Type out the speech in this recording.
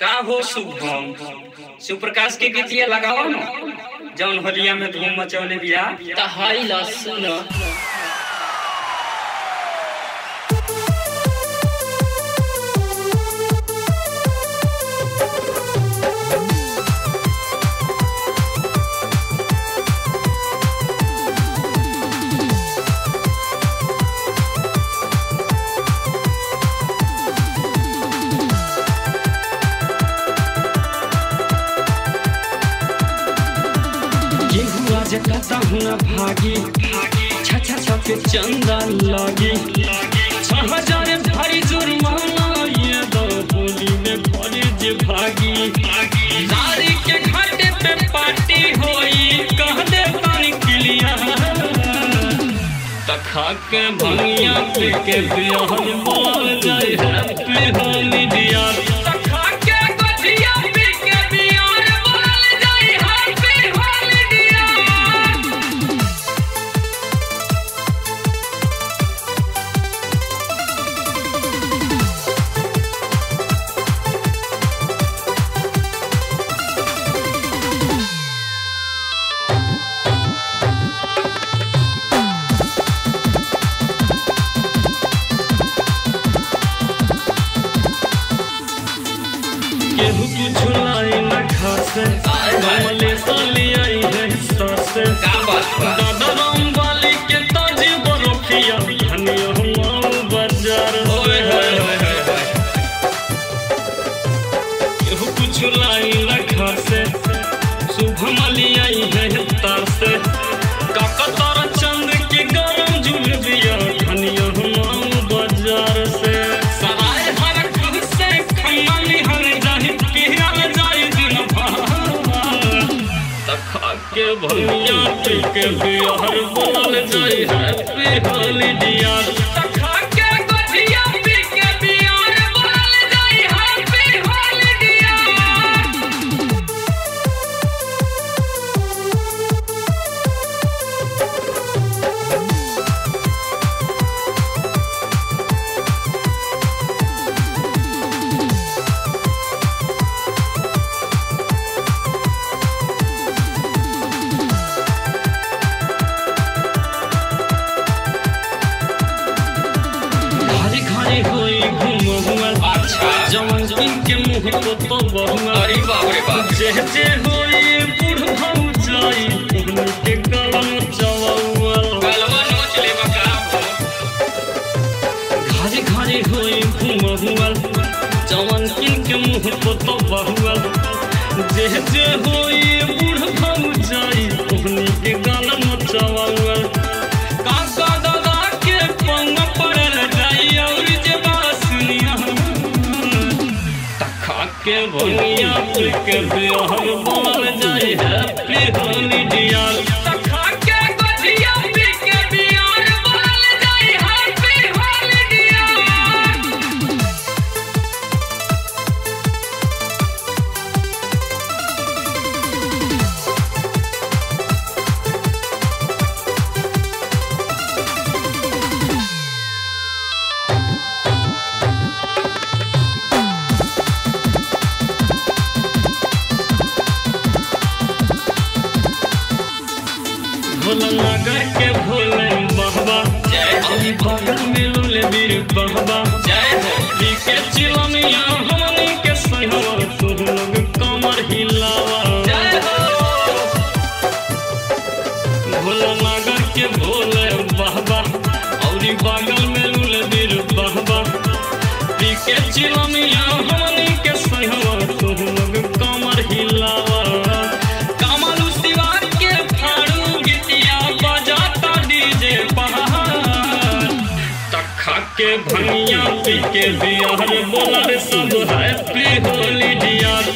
का हो शुभम शिव प्रकाश के गीतिया लगाओ ना जौन होलिया में धूम मचौले बिया त हाई ला सुन कहता हूँ ना भागी छा के चंदा लगी 6000 भारी जुर्माना ये दो होली में घरे जे भागी नारी के घाटे पे पार्टी होई कह दे पानी किलिया तखा के भंगिया पे के बियाह बोल जाए हैप्पी होली डियर तखा के गठिया पे के बियाह बोल जाए हैप्पी होली डियर केहू कुछ लाई न खासे कमले साली आई है सासे दादा राम वाली के ताज बरफिया धनिया माऊ बाजार केहू कुछ लाई न खासे शुभम वाली आई है तासे काका तारा चंद के गरम जुलबिया धनिया माऊ बाजार से सराय हर खुद से खम्मा हर के भैया पे के बिहार बोल जाए हैप्पी होली डियर तखा के गठिया पे के बिहार बोल जाए हैप्पी होली डियर जवन के मुँह को तो बहुआ अरे बाप रे बाप जे होई बूढ़ भाऊ जाई उनके गलन चवौआ गलवा नोच ले बका घरे घरे होई घुमहुआ जवन के मुँह को तो बहुआ जे होई बूढ़ भाऊ जाई उनके गलन चवौआ काका दादा के पंग पड़ल जाई और जे बासुनिया के भैया पे के बियाह बोल जाए हैप्पी होली डियर तखा के गठिया पे के बियाह बोल जाए हैप्पी होली डियर भोला के भोले बहबा जय बगल में लुले बीर बहबा जय के चिलमिया हमनी के सहवा तू लोग कमर हिलावा जय हो भोला के भोले बहबा और बगल में लुले बीर बहबा के चिलमिया हमनी के सहवा तू लोग कमर हिलावा के भैया पे के बिहार बोल सब हैप्पी होली डियर